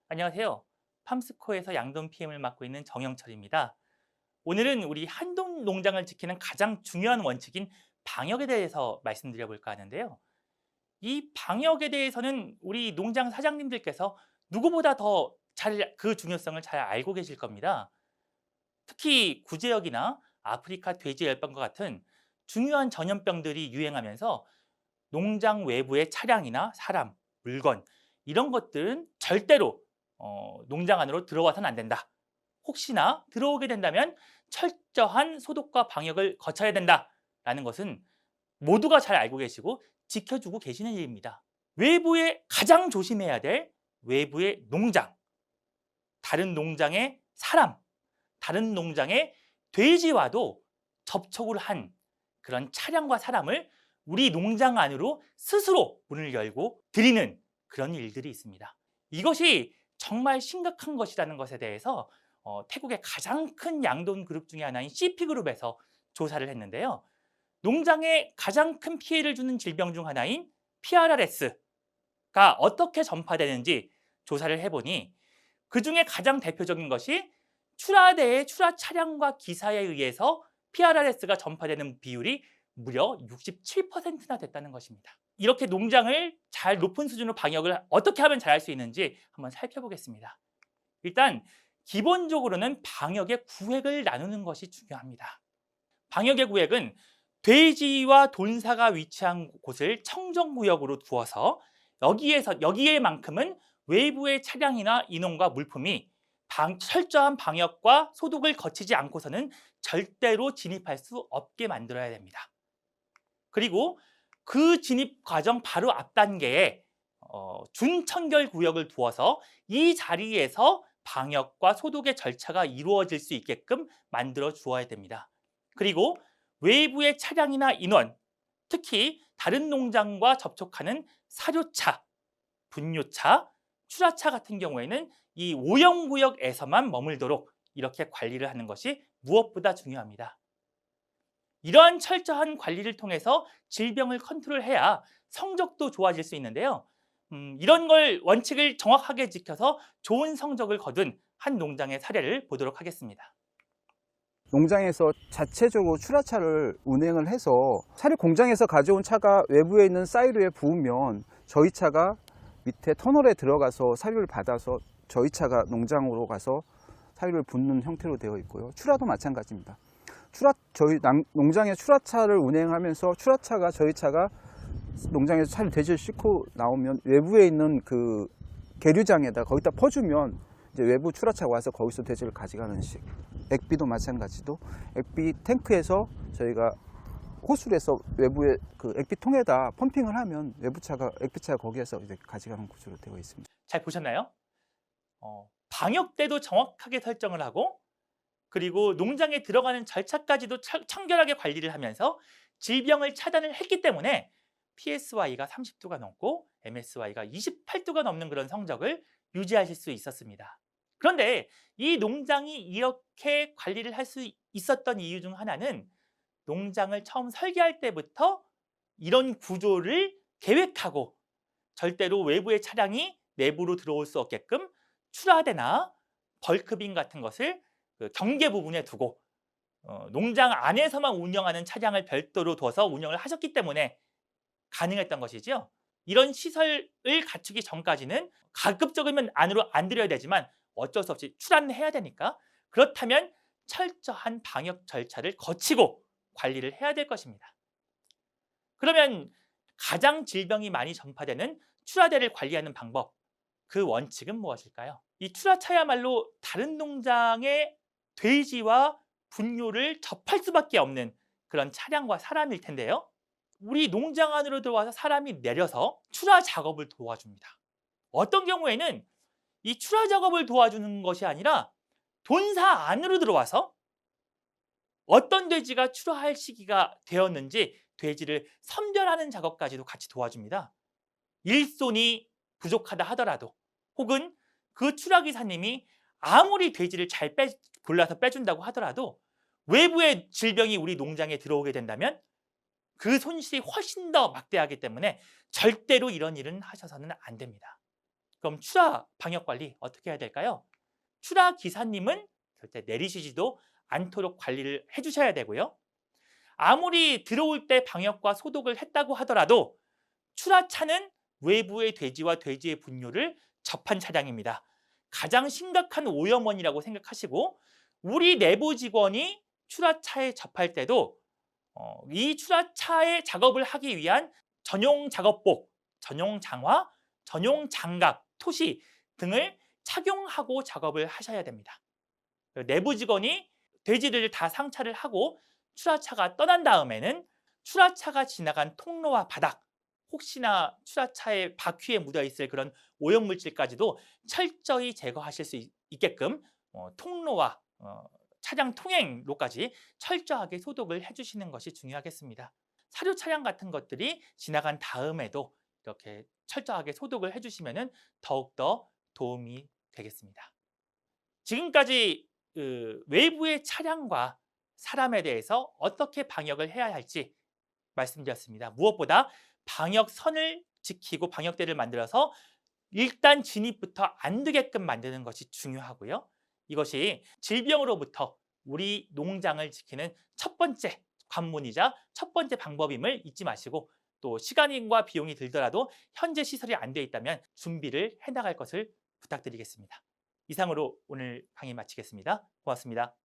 안녕하세요. 팜스코에서 양돈 PM을 맡고 있는 정영철입니다. 오늘은 우리 한돈 농장을 지키는 가장 중요한 원칙인 방역에 대해서 말씀드려 볼까 하는데요. 이 방역에 대해서는 우리 농장 사장님들께서 누구보다 더 그 중요성을 잘 알고 계실 겁니다. 특히 구제역이나 아프리카 돼지열병과 같은 중요한 전염병들이 유행하면서 농장 외부의 차량이나 사람, 물건 이런 것들은 절대로 농장 안으로 들어와서는 안 된다. 혹시나 들어오게 된다면 철저한 소독과 방역을 거쳐야 된다라는 것은 모두가 잘 알고 계시고 지켜주고 계시는 일입니다. 외부에 가장 조심해야 될 외부의 농장, 다른 농장의 사람, 다른 농장의 돼지와도 접촉을 한 그런 차량과 사람을 우리 농장 안으로 스스로 문을 열고 들이는 그런 일들이 있습니다. 이것이 정말 심각한 것이라는 것에 대해서 태국의 가장 큰 양돈 그룹 중에 하나인 CP그룹에서 조사를 했는데요. 농장에 가장 큰 피해를 주는 질병 중 하나인 PRRS가 어떻게 전파되는지 조사를 해보니 그중에 가장 대표적인 것이 출하대의 출하 차량과 기사에 의해서 PRRS가 전파되는 비율이 무려 67%나 됐다는 것입니다. 이렇게 농장을 잘 높은 수준으로 방역을 어떻게 하면 잘할 수 있는지 한번 살펴보겠습니다. 일단 기본적으로는 방역의 구획을 나누는 것이 중요합니다. 방역의 구획은 돼지와 돈사가 위치한 곳을 청정구역으로 두어서 여기에만큼은 외부의 차량이나 인원과 물품이 철저한 방역과 소독을 거치지 않고서는 절대로 진입할 수 없게 만들어야 됩니다. 그리고 그 진입 과정 바로 앞 단계에 준청결 구역을 두어서 이 자리에서 방역과 소독의 절차가 이루어질 수 있게끔 만들어 주어야 됩니다. 그리고 외부의 차량이나 인원, 특히 다른 농장과 접촉하는 사료차, 분뇨차, 출하차 같은 경우에는 이 오염구역에서만 머물도록 이렇게 관리를 하는 것이 무엇보다 중요합니다. 이러한 철저한 관리를 통해서 질병을 컨트롤해야 성적도 좋아질 수 있는데요. 이런 원칙을 정확하게 지켜서 좋은 성적을 거둔 한 농장의 사례를 보도록 하겠습니다. 농장에서 자체적으로 출하차를 운행을 해서 사료 공장에서 가져온 차가 외부에 있는 사이로에 부으면 저희 차가 밑에 터널에 들어가서 사료를 받아서 저희 차가 농장으로 가서 사료를 붓는 형태로 되어 있고요. 출하도 마찬가지입니다. 저희 농장의 출하차를 운행하면서 출하차가 저희 차가 농장에서 차를 돼지를 싣고 나오면 외부에 있는 그 계류장에다 거기다 퍼주면 이제 외부 출하차가 와서 거기서 돼지를 가져가는 식. 액비도 마찬가지도 액비 탱크에서 저희가 호수를 해서 외부에 그 액비통에다 펌핑을 하면 외부차가 액비차가 거기에서 이제 가져가는 구조로 되어 있습니다. 잘 보셨나요? 방역 때도 정확하게 설정을 하고 그리고 농장에 들어가는 절차까지도 청결하게 관리를 하면서 질병을 차단을 했기 때문에 PSY가 30도가 넘고 MSY가 28도가 넘는 그런 성적을 유지하실 수 있었습니다. 그런데 이 농장이 이렇게 관리를 할 수 있었던 이유 중 하나는 농장을 처음 설계할 때부터 이런 구조를 계획하고 절대로 외부의 차량이 내부로 들어올 수 없게끔 출하대나 벌크bin 같은 것을 그 경계 부분에 두고 농장 안에서만 운영하는 차량을 별도로 둬서 운영을 하셨기 때문에 가능했던 것이죠. 이런 시설을 갖추기 전까지는 가급적이면 안으로 안 들여야 되지만 어쩔 수 없이 출하는 해야 되니까 그렇다면 철저한 방역 절차를 거치고 관리를 해야 될 것입니다. 그러면 가장 질병이 많이 전파되는 출하대를 관리하는 방법, 그 원칙은 무엇일까요? 이 출하차야말로 다른 농장의 돼지와 분뇨를 접할 수밖에 없는 그런 차량과 사람일 텐데요. 우리 농장 안으로 들어와서 사람이 내려서 출하 작업을 도와줍니다. 어떤 경우에는 이 출하 작업을 도와주는 것이 아니라 돈사 안으로 들어와서 어떤 돼지가 출하할 시기가 되었는지 돼지를 선별하는 작업까지도 같이 도와줍니다. 일손이 부족하다 하더라도 혹은 그 출하기사님이 아무리 돼지를 잘 골라서 빼준다고 하더라도 외부의 질병이 우리 농장에 들어오게 된다면 그 손실이 훨씬 더 막대하기 때문에 절대로 이런 일은 하셔서는 안 됩니다. 그럼 출하 방역 관리 어떻게 해야 될까요? 출하 기사님은 절대 내리시지도 않도록 관리를 해주셔야 되고요. 아무리 들어올 때 방역과 소독을 했다고 하더라도 출하차는 외부의 돼지와 돼지의 분뇨를 접한 차량입니다. 가장 심각한 오염원이라고 생각하시고 우리 내부 직원이 출하차에 접할 때도 이 출하차의 작업을 하기 위한 전용 작업복, 전용 장화, 전용 장갑, 토시 등을 착용하고 작업을 하셔야 됩니다. 내부 직원이 돼지들을 다 상차를 하고 출하차가 떠난 다음에는 출하차가 지나간 통로와 바닥, 혹시나 출하차의 바퀴에 묻어 있을 그런 오염물질까지도 철저히 제거하실 수 있게끔 통로와 차량 통행로까지 철저하게 소독을 해주시는 것이 중요하겠습니다. 사료 차량 같은 것들이 지나간 다음에도 이렇게 철저하게 소독을 해주시면 더욱더 도움이 되겠습니다. 지금까지 외부의 차량과 사람에 대해서 어떻게 방역을 해야 할지 말씀드렸습니다. 무엇보다 방역선을 지키고 방역대를 만들어서 일단 진입부터 안 되게끔 만드는 것이 중요하고요. 이것이 질병으로부터 우리 농장을 지키는 첫 번째 관문이자 첫 번째 방법임을 잊지 마시고 또 시간과 비용이 들더라도 현재 시설이 안 돼 있다면 준비를 해나갈 것을 부탁드리겠습니다. 이상으로 오늘 강의 마치겠습니다. 고맙습니다.